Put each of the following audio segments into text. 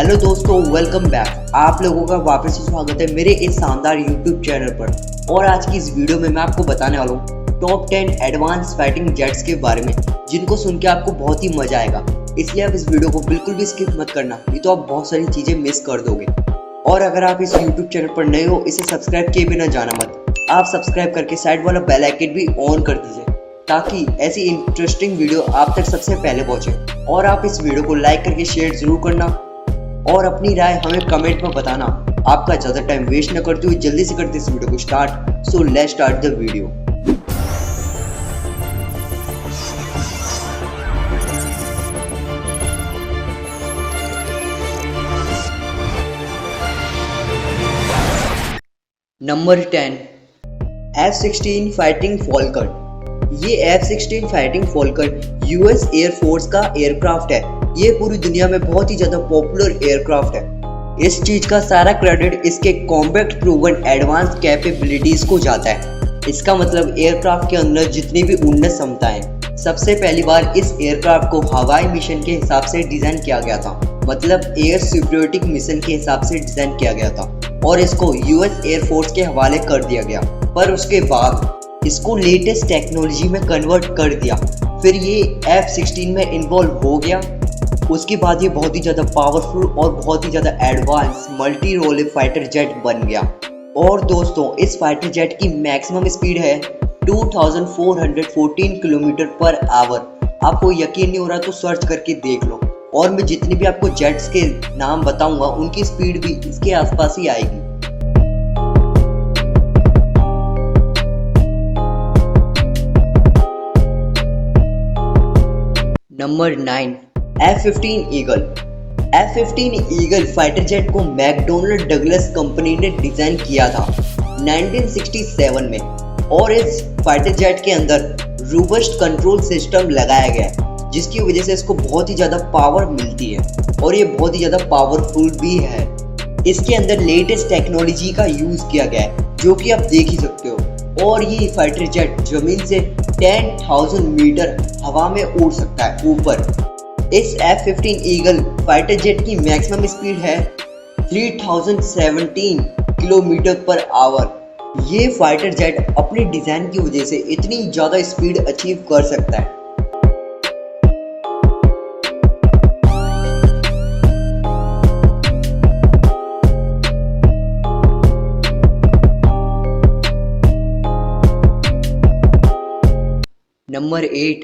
Hello दोस्तों, welcome back. आप लोगों का वापस से स्वागत है मेरे इस शानदार यूट्यूब चैनल पर। और आज की इस वीडियो में मैं आपको बताने वाला हूँ टॉप 10 एडवांस फाइटिंग जेट्स के बारे में, जिनको सुन के आपको बहुत ही मजा आएगा। इसलिए आप इस वीडियो को बिल्कुल भी स्किप मत करना, नहीं तो आप बहुत सारी चीजें मिस कर दोगे। और अगर आप इस यूट्यूब चैनल पर नए हो, इसे सब्सक्राइब किए बिना जाना मत। आप सब्सक्राइब करके साइड वाला बेल आइकन भी ऑन कर दीजिए, ताकि ऐसी इंटरेस्टिंग वीडियो आप तक सबसे पहले पहुंचे। और आप इस वीडियो को लाइक करके शेयर जरूर करना और अपनी राय हमें कमेंट में बताना। आपका ज़्यादा टाइम वेस्ट न करते हुए जल्दी से करते इस वीडियो को start. So let's start the video. Number 10, F-16 fighting Falcon. ये F-16 fighting Falcon US air force का एयरक्राफ्ट है। ये पूरी दुनिया में बहुत ही ज्यादा पॉपुलर एयरक्राफ्ट है। इस चीज का सारा क्रेडिट इसके कॉम्बैट प्रूवन एडवांस कैपेबिलिटीज को जाता है। इसका मतलब एयरक्राफ्ट के अंदर जितनी भी उन्नत क्षमताएं, सबसे पहली बार इस एयरक्राफ्ट को हवाई मिशन के हिसाब से डिजाइन किया गया था, मतलब एयर सिक्योरिटी मिशन के हिसाब से डिजाइन किया गया था और इसको यूएस एयरफोर्स के हवाले कर दिया गया। पर उसके बाद इसको लेटेस्ट टेक्नोलॉजी में कन्वर्ट कर दिया। फिर ये F-16 में इन्वॉल्व हो गया। उसके बाद ये बहुत ही ज़्यादा पावरफुल और बहुत ही ज़्यादा advance multi role fighter jet बन गया। और दोस्तों, इस फाइटर जेट की मैक्सिमम स्पीड है 2414 किलोमीटर पर आवर। आपको यकीन नहीं हो रहा तो सर्च करके देख लो। और मैं जितनी भी आपको जेट्स के नाम बताऊंगा, उनकी स्पीड भी इसके आसपास ही आएगी। Number 9, F-15 eagle. F-15 eagle fighter jet को मैकडोनल्ड डगलस कंपनी ने डिजाइन किया था 1967 में। और इस फाइटर जेट के अंदर रोबस्ट कंट्रोल सिस्टम लगाया गया है, जिसकी वजह से इसको बहुत ही ज़्यादा पावर मिलती है और ये बहुत ही ज़्यादा पावरफुल भी है। इसके अंदर लेटेस्ट टेक्नोलॉजी का यूज़ किया गया है, जो कि आप देख ही सकते हो। और ये फाइटर जेट जमीन से 10,000 मीटर हवा में उड़ सकता है ऊपर। इस F-15 ईगल फाइटर जेट की मैक्सिमम स्पीड है 3017 किलोमीटर पर आवर। ये फाइटर जेट अपने डिजाइन की वजह से इतनी ज्यादा स्पीड अचीव कर सकता है। नंबर 8,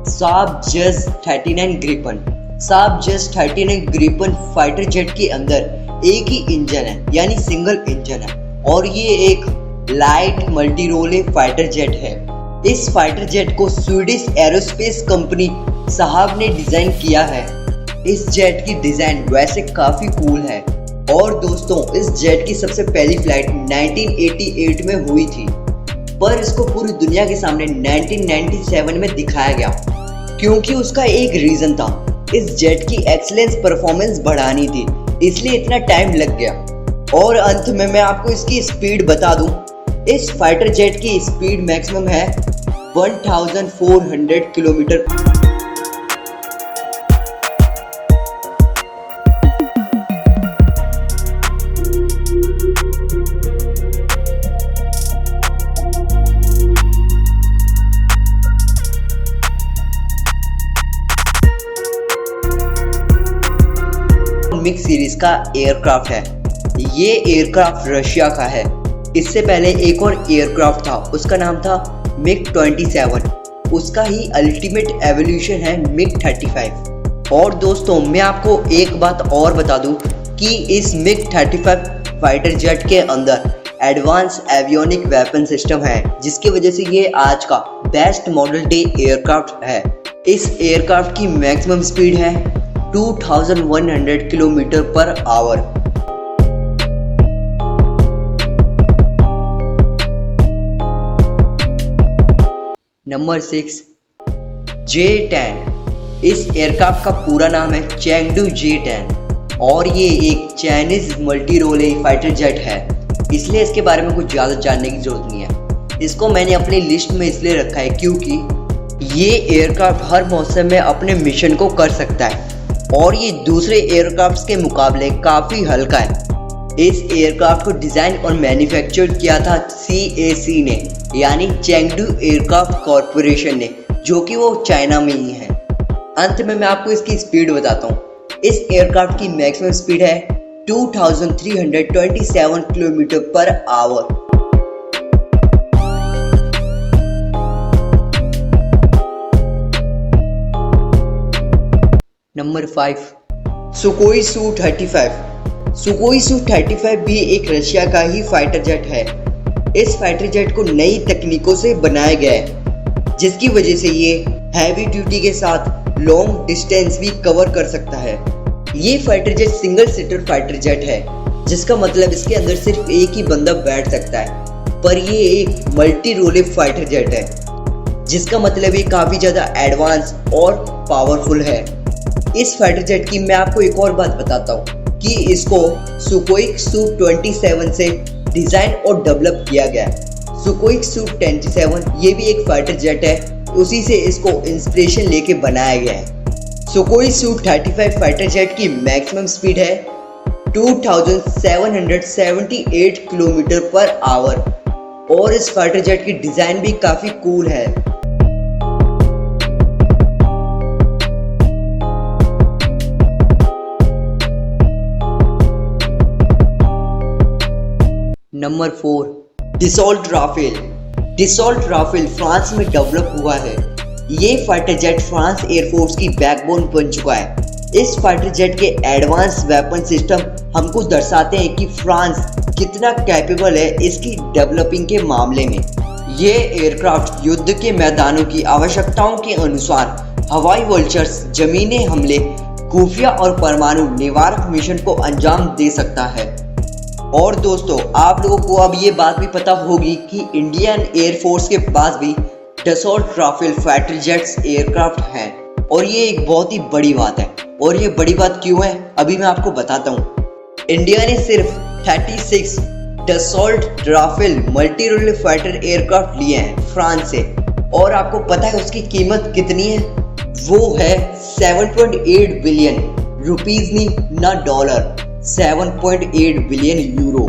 साब जस 39 ग्रिपन। साब जस 39 ग्रिपन फाइटर जेट के अंदर एक ही इंजन है, यानी सिंगल इंजन है, और ये एक light multi role fighter jet है। इस फाइटर जेट को स्वीडिश एरोस्पेस कंपनी साहब ने डिजाइन किया है। इस जेट की डिजाइन वैसे काफी कूल है। और दोस्तों, इस जेट की सबसे पहली फ्लाइट 1988 में हुई थी, पर इसको पूरी दुनिया के सामने 1997 में दिखाया गया, क्योंकि उसका एक रीजन था। इस जेट की एक्सीलेंस परफॉर्मेंस बढ़ानी थी, इसलिए इतना टाइम लग गया। और अंत में मैं आपको इसकी स्पीड बता दूं। इस फाइटर जेट की स्पीड मैक्सिमम है 1400 किलोमीटर। मिग सीरीज का एयरक्राफ्ट है। ये एयरक्राफ्ट रशिया का है। इससे पहले एक और एयरक्राफ्ट था, उसका नाम था MiG-27। उसका ही अल्टीमेट एवोल्यूशन है MiG-35। और दोस्तों, मैं आपको एक बात और बता दूं कि इस MiG-35 फाइटर जेट के अंदर एडवांस एवियोनिक वेपन सिस्टम है, जिसकी वजह से ये आज का बेस्ट मॉडल डे एयरक्राफ्ट है। इस एयरक्राफ्ट की मैक्सिमम स्पीड है 2100 kilometre per hour. Number 6, J-10। इस एयरक्राफ्ट का पूरा नाम है चेंगडू J-10 और ये एक Chinese multi role fighter jet है, इसलिए इसके बारे में कुछ ज़्यादा जानने की जरूरत नहीं है। इसको मैंने अपनी लिस्ट में इसलिए रखा है क्योंकि ये एयरक्राफ्ट हर मौसम में अपने मिशन को कर सकता है। और ये दूसरे एयरक्राफ्ट के मुकाबले काफ़ी हल्का है। इस एयरक्राफ्ट को डिज़ाइन और मैन्युफैक्चर किया था CAC ने, यानी चेंगडू एयरक्राफ्ट कॉरपोरेशन ने, जो कि वो चाइना में ही है। अंत में मैं आपको इसकी स्पीड बताता हूँ। इस एयरक्राफ्ट की मैक्सिमम स्पीड है 2327 kilometre per hour. Number 5, सुकोई Su-35। सुकोई Su-35 भी एक रशिया का ही फाइटर जेट है। इस फाइटर जेट को नई तकनीकों से बनाया गया है, जिसकी वजह से ये हैवी ड्यूटी के साथ लॉन्ग डिस्टेंस भी कवर कर सकता है। ये fighter jet single seater fighter jet है, जिसका मतलब इसके अंदर सिर्फ एक ही बंदा बैठ सकता है। पर ये एक मल्टी रोल फाइटर जेट है, जिसका मतलब ये काफ़ी ज़्यादा एडवांस और पावरफुल है। इस फाइटर जेट की मैं आपको एक और बात बताता हूँ कि इसको सुकोई Su-27 से डिज़ाइन और डेवलप किया गया है। सुकोई Su-27 ये भी एक फाइटर जेट है, उसी से इसको इंस्पिरेशन लेके बनाया गया है। सुकोई Su-35 फाइटर जेट की मैक्सिमम स्पीड है 2778 किलोमीटर पर आवर और इस फाइटर जेट की डिज़ाइन भी काफ़ी कूल है। Number 4, Dassault Rafale. Dassault Rafale France में डेवलप हुआ है। ये फाइटर जेट फ्रांस एयरफोर्स की बैकबोन बन चुका है। इस फाइटर जेट के एडवांस वेपन सिस्टम हमको दर्शाते हैं कि फ्रांस कितना कैपेबल है इसकी डेवलपिंग के मामले में। ये एयरक्राफ्ट युद्ध के मैदानों की आवश्यकताओं के अनुसार हवाई वल्चर्स, जमीनी हमले, खुफिया और परमाणु निवारक मिशन को अंजाम दे सकता है। और दोस्तों, आप लोगों को अब ये बात भी पता होगी कि इंडियन एयरफोर्स के पास भी Dassault Rafale fighter jets aircraft हैं और ये एक बहुत ही बड़ी बात है। और ये बड़ी बात क्यों है, अभी मैं आपको बताता हूँ। इंडिया ने सिर्फ 36 Dassault Rafale multi role fighter aircraft लिए हैं फ्रांस से, और आपको पता है उसकी कीमत कितनी है? वो है 7.8 बिलियन रुपीज, नहीं ना डॉलर, 7.8 बिलियन यूरो।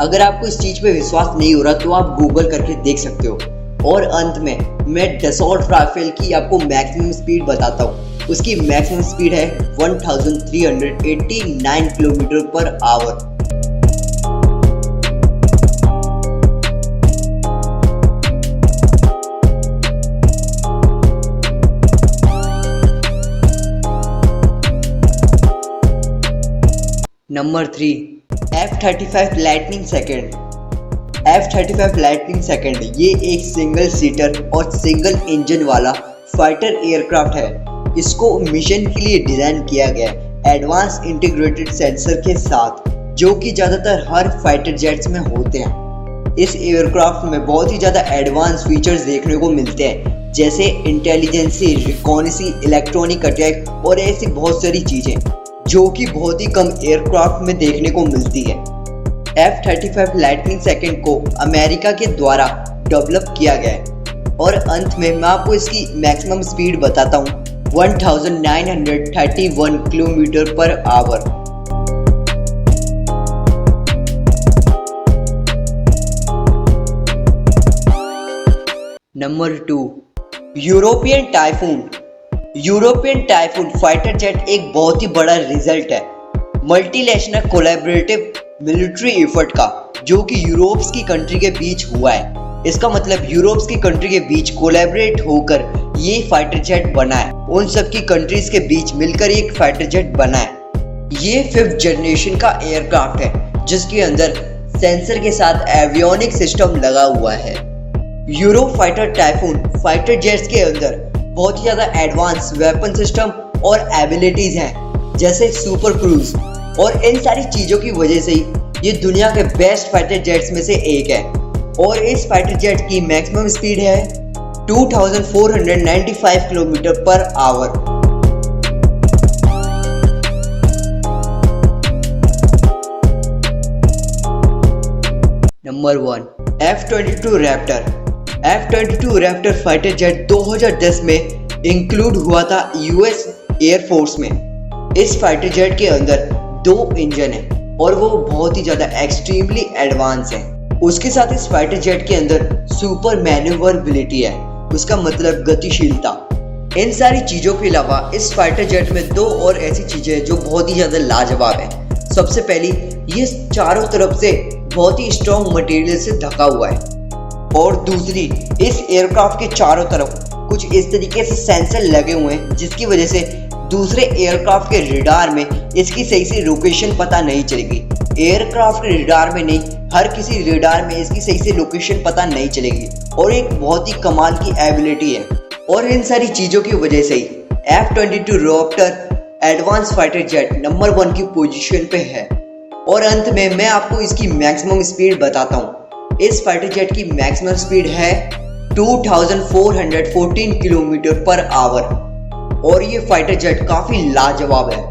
अगर आपको इस चीज पे विश्वास नहीं हो रहा तो आप गूगल करके देख सकते हो। और अंत में मैं डसॉल्ट राफेल की आपको मैक्सिमम स्पीड बताता हूँ। उसकी मैक्सिमम स्पीड है 1389 kilometre per hour. Number 3, F-35 lightning second. F-35 lightning second ये एक सिंगल सीटर और सिंगल इंजन वाला फाइटर एयरक्राफ्ट है। इसको मिशन के लिए डिज़ाइन किया गया है एडवांस इंटीग्रेटेड सेंसर के साथ, जो कि ज़्यादातर हर फाइटर जेट्स में होते हैं। इस एयरक्राफ्ट में बहुत ही ज़्यादा एडवांस फीचर्स देखने को मिलते हैं, जैसे इंटेलिजेंसी, रिकॉनेसी, इलेक्ट्रॉनिक अटैक और ऐसी बहुत सारी चीज़ें जो कि बहुत ही कम एयरक्राफ्ट में देखने को मिलती है। F-35 लाइटनिंग सेकंड को अमेरिका के द्वारा डेवलप किया गया है। और अंत में मैं आपको इसकी मैक्सिमम स्पीड बताता हूँ, 1931 kilometre per hour. Number 2, European typhoon. European typhoon fighter jet एक बहुत ही बड़ा रिजल्ट है मल्टीनेशनल कोलैबोरेटिव मिलिट्री एफर्ट का, जो कि यूरोप्स की कंट्री के बीच हुआ है। इसका मतलब यूरोप्स की कंट्री के बीच कोलैबोरेट होकर ये फाइटर जेट बना है। उन सब की कंट्रीज के बीच मिलकर एक फाइटर जेट बना है। ये 5th जनरेशन का एयरक्राफ्ट है, जिसके अंदर सेंसर के साथ एवियोनिक सिस्टम लगा हुआ है। Euro fighter typhoon fighter jets के अंदर बहुत ही ज़्यादा एडवांस वेपन सिस्टम और एबिलिटीज़ हैं, जैसे सुपर क्रूज, और इन सारी चीज़ों की वजह से ही ये दुनिया के बेस्ट फाइटर जेट्स में से एक है। और इस फाइटर जेट की मैक्सिमम स्पीड है 2495 kilometre per hour. Number 1, F-22 Raptor. F-22 Raptor fighter jet 2010 में इंक्लूड हुआ था यूएस एयरफोर्स में। इस फाइटर जेट के अंदर 2 इंजन है और वो बहुत ही ज्यादा एक्सट्रीमली एडवांस है। उसके साथ इस फाइटर जेट के अंदर सुपर मैन्यूवरेबिलिटी है, उसका मतलब गतिशीलता। इन सारी चीजों के अलावा इस फाइटर जेट में 2 और ऐसी चीजें हैं जो बहुत ही ज्यादा लाजवाब है। सबसे पहली, ये चारों तरफ से बहुत ही स्ट्रॉन्ग मटेरियल से ढका हुआ है और दूसरी, इस एयरक्राफ्ट के चारों तरफ कुछ इस तरीके से सेंसर लगे हुए हैं जिसकी वजह से दूसरे एयरक्राफ्ट के रडार में इसकी सही से लोकेशन पता नहीं चलेगी। एयरक्राफ्ट के रडार में नहीं, हर किसी रडार में इसकी सही से लोकेशन पता नहीं चलेगी और एक बहुत ही कमाल की एबिलिटी है। और इन सारी चीजों की वजह से ही F-22 raptor advance fighter jet number 1 की पोजीशन पे है। और अंत में मैं आपको इसकी मैक्सिमम स्पीड बताता हूँ। इस फाइटर जेट की मैक्सिमम स्पीड है 2414 किलोमीटर पर आवर और ये फाइटर जेट काफी लाजवाब है।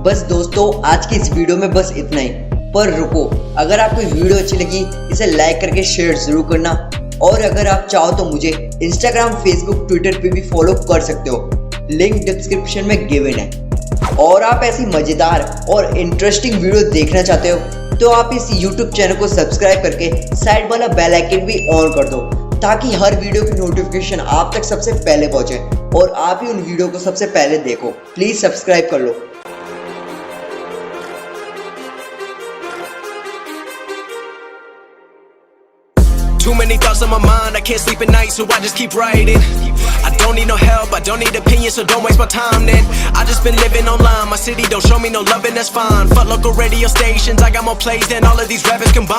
बस दोस्तों, आज की इस वीडियो में बस इतना ही। पर रुको, अगर आपको वीडियो अच्छी लगी इसे लाइक करके शेयर जरूर करना और अगर आप चाहो तो मुझे इंस्टाग्राम, फेसबुक, ट्विटर पे भी फॉलो कर सकते हो, लिंक डिस्क्रिप्शन में गिवन है। और आप ऐसी मजेदार और इंटरेस्टिंग वीडियो देखना चाहते हो तो आप इस यूट्यूब चैनल को सब्सक्राइब करके साइड वाला बेल आइकन भी ऑन कर दो ताकि हर वीडियो की नोटिफिकेशन आप तक सबसे पहले पहुंचे और आप ही उन वीडियो को सबसे पहले देखो। प्लीज सब्सक्राइब कर लो। Too many thoughts on my mind, I can't sleep at night, so I just keep writing. I don't need no help, I don't need opinions, so don't waste my time then. I just been living online, my city don't show me no love and that's fine. Fuck local radio stations, I got more plays than all of these rappers combined.